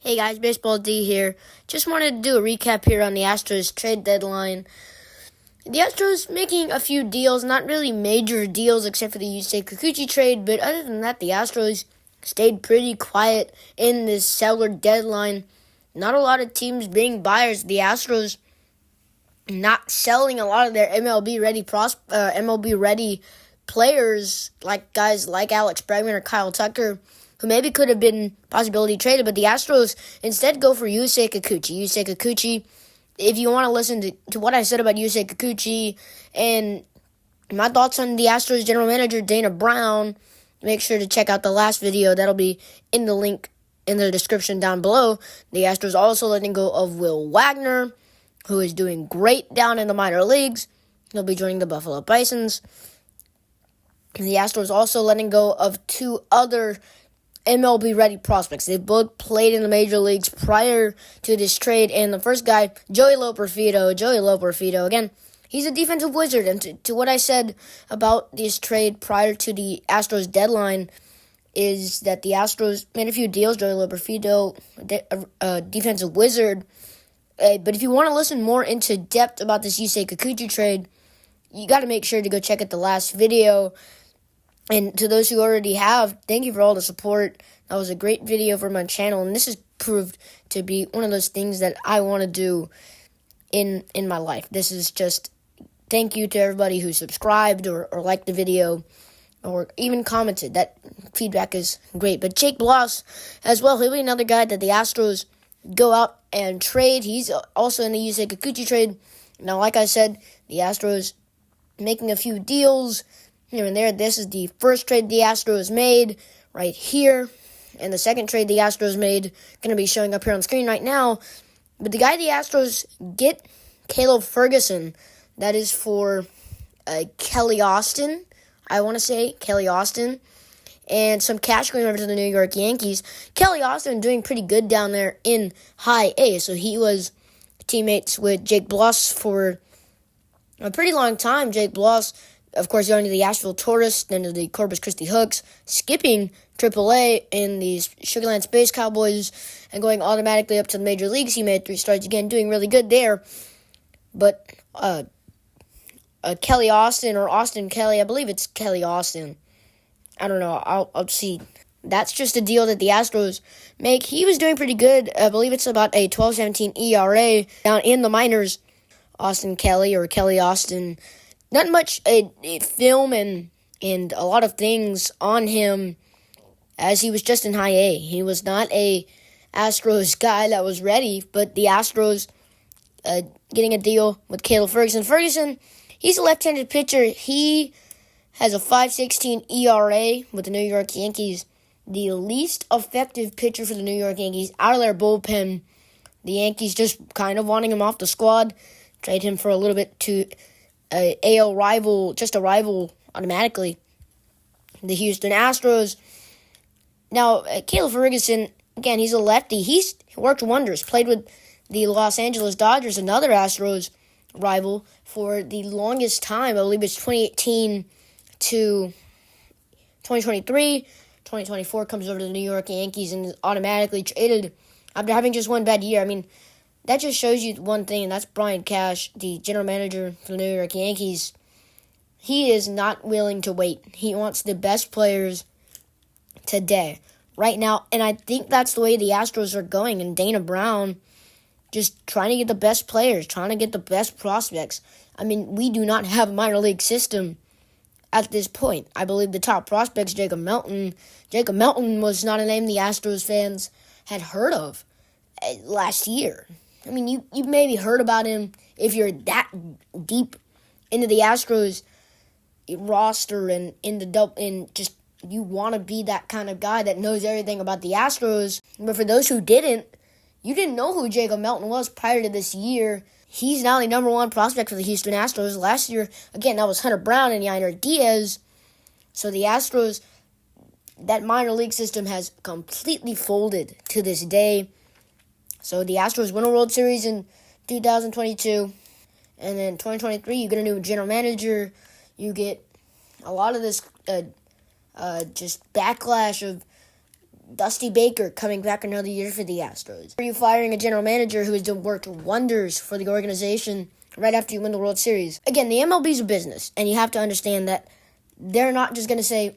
Hey guys, Baseball D here. Just wanted to do a recap here on the Astros trade deadline. The Astros making a few deals, not really major deals except for the Yusei Kikuchi trade, but other than that, the Astros stayed pretty quiet in this seller deadline. Not a lot of teams being buyers. The Astros not selling a lot of their MLB ready players, like guys like Alex Bregman or Kyle Tucker, who maybe could have been possibility traded, but the Astros instead go for Yusei Kikuchi. Yusei Kikuchi, if you want to listen to what I said about Yusei Kikuchi and my thoughts on the Astros general manager, Dana Brown, make sure to check out the last video. That'll be in the link in the description down below. The Astros also letting go of Will Wagner, who is doing great down in the minor leagues. He'll be joining the Buffalo Bisons. The Astros also letting go of two other MLB-ready prospects. They both played in the major leagues prior to this trade. And the first guy, Joey Loperfido, again, he's a defensive wizard. And to what I said about this trade prior to the Astros deadline is that the Astros made a few deals. Joey Loperfido, a defensive wizard. But if you want to listen more into depth about this Yusei Kikuchi trade, you got to make sure to go check out the last video. And to those who already have, thank you for all the support. That was a great video for my channel, and this has proved to be one of those things that I want to do in my life. This is just thank you to everybody who subscribed or liked the video or even commented. That feedback is great. But Jake Bloss as well, he'll be another guy that the Astros go out and trade. He's also in the Yusei Kikuchi trade. Now, like I said, the Astros making a few deals here and there. This is the first trade the Astros made right here. And the second trade the Astros made, going to be showing up here on screen right now. But the guy the Astros get, Caleb Ferguson, that is for Kelly Austin. I want to say Kelly Austin. And some cash going over to the New York Yankees. Kelly Austin doing pretty good down there in High A. So he was teammates with Jake Bloss for a pretty long time. Jake Bloss, of course, going to the Asheville Tourists, then to the Corpus Christi Hooks, skipping AAA in the Sugarland Space Cowboys, and going automatically up to the major leagues. He made 3 starts again, doing really good there. But Kelly Austin, or Austin Kelly, I believe it's Kelly Austin. I don't know. I'll see. That's just a deal that the Astros make. He was doing pretty good. I believe it's about a 12.17 ERA down in the minors. Austin Kelly, or Kelly Austin. Not much film and a lot of things on him, as he was just in High A. He was not a Astros guy that was ready, but the Astros getting a deal with Caleb Ferguson. Ferguson, he's a left-handed pitcher. He has a 5.16 ERA with the New York Yankees. The least effective pitcher for the New York Yankees out of their bullpen. The Yankees just kind of wanting him off the squad. Trade him for a little bit to AL rival, just a rival automatically. The Houston Astros. Now, Caleb Ferguson, again, he's a lefty. He's worked wonders. Played with the Los Angeles Dodgers, another Astros rival, for the longest time. I believe it's 2018 to 2023. 2024 comes over to the New York Yankees and is automatically traded after having just one bad year. I mean, that just shows you one thing, and that's Brian Cash, the general manager for the New York Yankees. He is not willing to wait. He wants the best players today, right now, and I think that's the way the Astros are going, and Dana Brown just trying to get the best players, trying to get the best prospects. I mean, we do not have a minor league system at this point. I believe the top prospects, Jacob Melton. Jacob Melton was not a name the Astros fans had heard of last year. I mean, you maybe heard about him if you're that deep into the Astros roster and just you want to be that kind of guy that knows everything about the Astros. But for those who didn't, you didn't know who Jacob Melton was prior to this year. He's now the number 1 prospect for the Houston Astros. Last year, again, that was Hunter Brown and Yainer Diaz. So the Astros, that minor league system has completely folded to this day. So the Astros win a World Series in 2022. And then 2023, you get a new general manager. You get a lot of this just backlash of Dusty Baker coming back another year for the Astros? Are you firing a general manager who has worked wonders for the organization right after you win the World Series? Again, the MLB is a business, and you have to understand that they're not just going to say,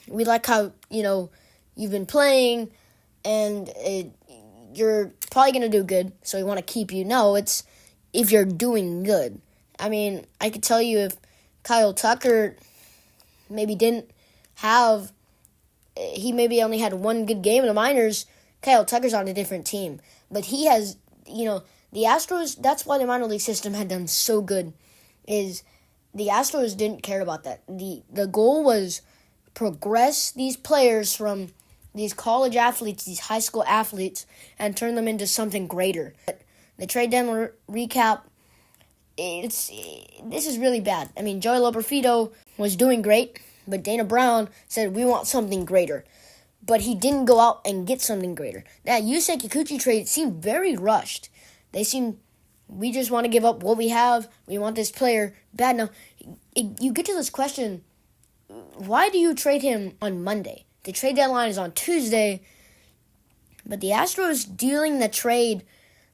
we like how, you've been playing, and you're probably going to do good, so we want to keep you. No, it's if you're doing good. I mean, I could tell you if Kyle Tucker maybe he maybe only had one good game in the minors, Kyle Tucker's on a different team. But he has, the Astros, that's why the minor league system had done so good, is the Astros didn't care about that. The goal was progress these players from these college athletes, these high school athletes, and turn them into something greater. The trade deadline recap, this is really bad. I mean, Joey Loperfido was doing great, but Dana Brown said, we want something greater. But he didn't go out and get something greater. That Yusei Kikuchi trade seemed very rushed. We just want to give up what we have. We want this player bad. Now, you get to this question, why do you trade him on Monday? The trade deadline is on Tuesday, but the Astros dealing the trade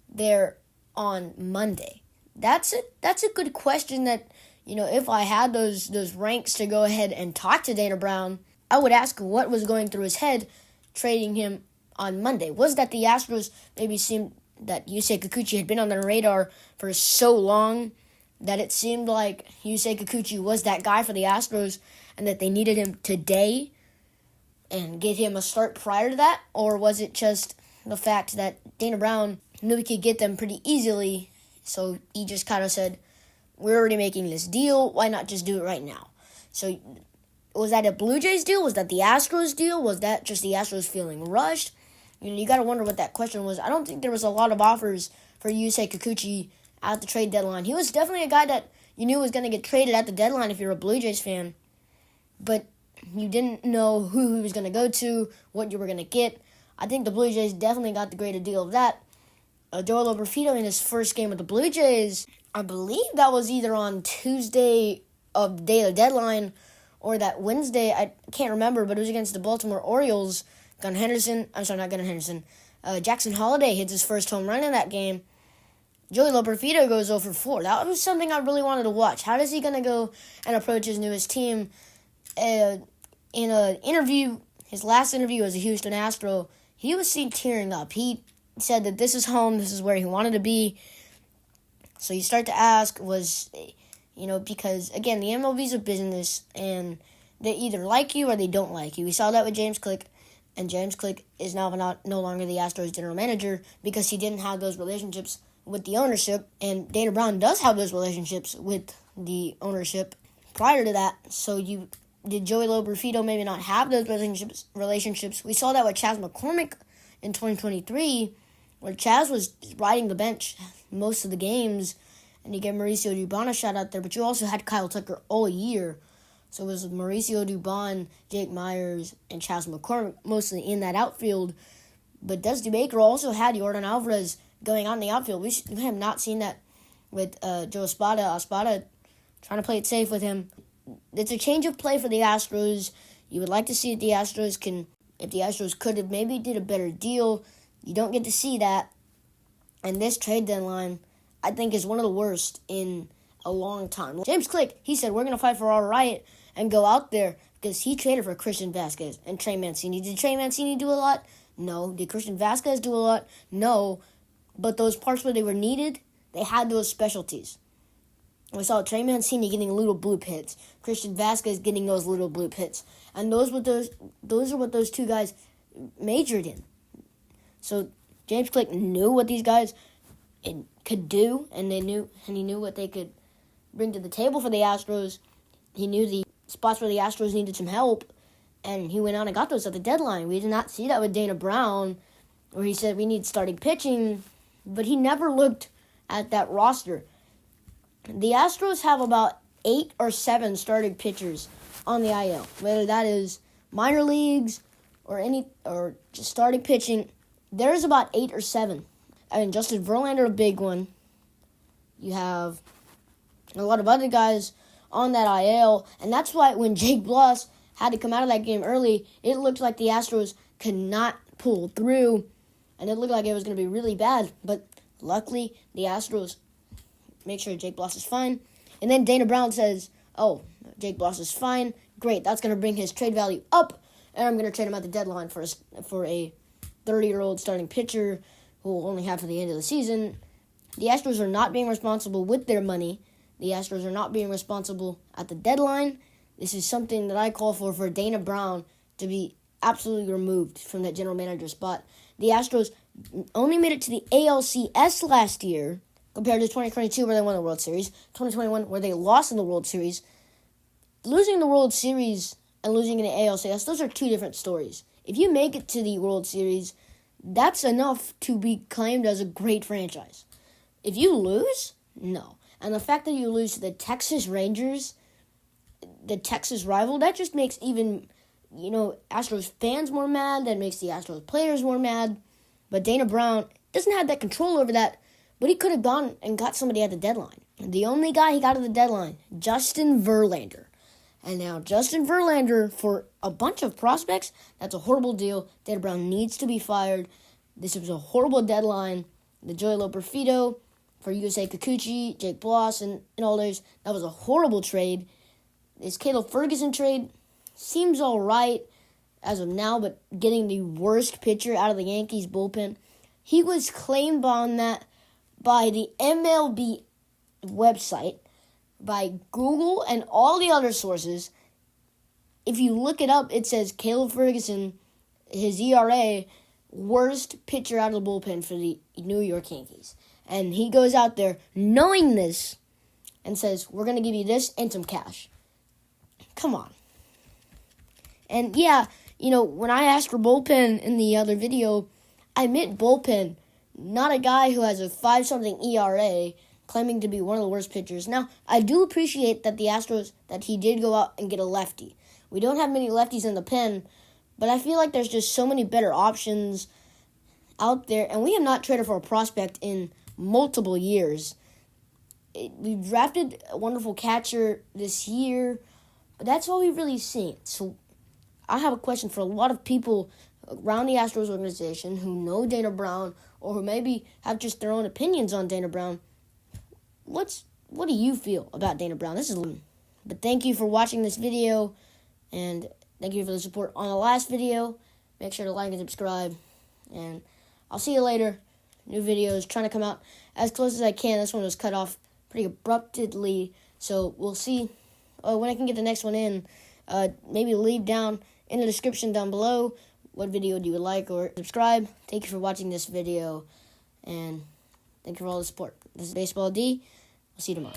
there on Monday. That's a good question that, if I had those ranks to go ahead and talk to Dana Brown, I would ask what was going through his head trading him on Monday. Was that the Astros maybe seemed that Yusei Kikuchi had been on their radar for so long that it seemed like Yusei Kikuchi was that guy for the Astros and that they needed him today and get him a start prior to that? Or was it just the fact that Dana Brown knew he could get them pretty easily, so he just kind of said, we're already making this deal, why not just do it right now? So was that a Blue Jays deal? Was that the Astros deal? Was that just the Astros feeling rushed? You got to wonder what that question was. I don't think there was a lot of offers for Yusei Kikuchi at the trade deadline. He was definitely a guy that you knew was going to get traded at the deadline if you're a Blue Jays fan. But you didn't know who he was going to go to, what you were going to get. I think the Blue Jays definitely got the greater deal of that. Joey Loperfido in his first game with the Blue Jays, I believe that was either on Tuesday of the day of the deadline or that Wednesday. I can't remember, but it was against the Baltimore Orioles. Jackson Holliday hits his first home run in that game. Joey Loperfido goes 0 for 4. That was something I really wanted to watch. How is he going to go and approach his newest team? In an interview, his last interview as a Houston Astro, he was seen tearing up. He said that this is home, this is where he wanted to be. So you start to ask, because, again, the MLB is a business, and they either like you or they don't like you. We saw that with James Click, and James Click is now no longer the Astros general manager because he didn't have those relationships with the ownership, and Dana Brown does have those relationships with the ownership prior to that. So did Joey Loperfido maybe not have those relationships? We saw that with Chas McCormick in 2023, where Chas was riding the bench most of the games, and you get Mauricio Dubon a shot out there, but you also had Kyle Tucker all year. So it was Mauricio Dubon, Jake Myers, and Chas McCormick mostly in that outfield. But Dusty Baker also had Yordan Alvarez going on in the outfield. We have not seen that with Joe Espada. Espada trying to play it safe with him. It's a change of play for the Astros. You would like to see if the Astros could have maybe did a better deal. You don't get to see that. And this trade deadline, I think, is one of the worst in a long time. James Click, he said, we're going to fight for our right and go out there because he traded for Christian Vasquez and Trey Mancini. Did Trey Mancini do a lot? No. Did Christian Vasquez do a lot? No. But those parts where they were needed, they had those specialties. We saw Trey Mancini getting little bloop hits, Christian Vasquez getting those little bloop hits, and those are what those two guys majored in. So James Click knew what these guys could do, and he knew what they could bring to the table for the Astros. He knew the spots where the Astros needed some help, and he went out and got those at the deadline. We did not see that with Dana Brown, where he said we need starting pitching, but he never looked at that roster. The Astros have about 8 or 7 starting pitchers on the IL, whether that is minor leagues or just starting pitching. There's about 8 or 7. I mean, Justin Verlander, a big one. You have a lot of other guys on that IL, and that's why when Jake Bloss had to come out of that game early, it looked like the Astros could not pull through, and it looked like it was going to be really bad. But luckily, the Astros make sure Jake Bloss is fine. And then Dana Brown says, oh, Jake Bloss is fine. Great, that's going to bring his trade value up, and I'm going to trade him at the deadline for a 30-year-old starting pitcher who will only have for the end of the season. The Astros are not being responsible with their money. The Astros are not being responsible at the deadline. This is something that I call for Dana Brown to be absolutely removed from that general manager spot. The Astros only made it to the ALCS last year compared to 2022 where they won the World Series, 2021 where they lost in the World Series. Losing the World Series and losing in the ALCS, those are two different stories. If you make it to the World Series, that's enough to be claimed as a great franchise. If you lose, no. And the fact that you lose to the Texas Rangers, the Texas rival, that just makes even, Astros fans more mad. That makes the Astros players more mad. But Dana Brown doesn't have that control over that. But he could have gone and got somebody at the deadline. The only guy he got at the deadline, Justin Verlander. And now Justin Verlander, for a bunch of prospects, that's a horrible deal. Dana Brown needs to be fired. This was a horrible deadline. The Joey Loperfido for USA Kikuchi, Jake Bloss, and all those, that was a horrible trade. This Caleb Ferguson trade seems all right as of now, but getting the worst pitcher out of the Yankees bullpen. He was claimed on that by the MLB website, by Google, and all the other sources. If you look it up, it says Caleb Ferguson, his ERA, worst pitcher out of the bullpen for the New York Yankees. And he goes out there knowing this and says, we're going to give you this and some cash. Come on. And yeah, when I asked for bullpen in the other video, I meant bullpen, not a guy who has a 5-something ERA claiming to be one of the worst pitchers. Now, I do appreciate that the Astros, that he did go out and get a lefty. We don't have many lefties in the pen, but I feel like there's just so many better options out there, and we have not traded for a prospect in multiple years. We drafted a wonderful catcher this year, but that's all we've really seen. So I have a question for a lot of people around the Astros organization who know Dana Brown or who maybe have just their own opinions on Dana Brown. What do you feel about Dana Brown? But thank you for watching this video, and thank you for the support on the last video. Make sure to like and subscribe, and I'll see you later. New videos trying to come out as close as I can. This one was cut off pretty abruptly, so we'll see when I can get the next one in. Maybe leave down in the description down below what video do you like, or subscribe. Thank you for watching this video, and thank you for all the support. This is Baseball D. I'll see you tomorrow.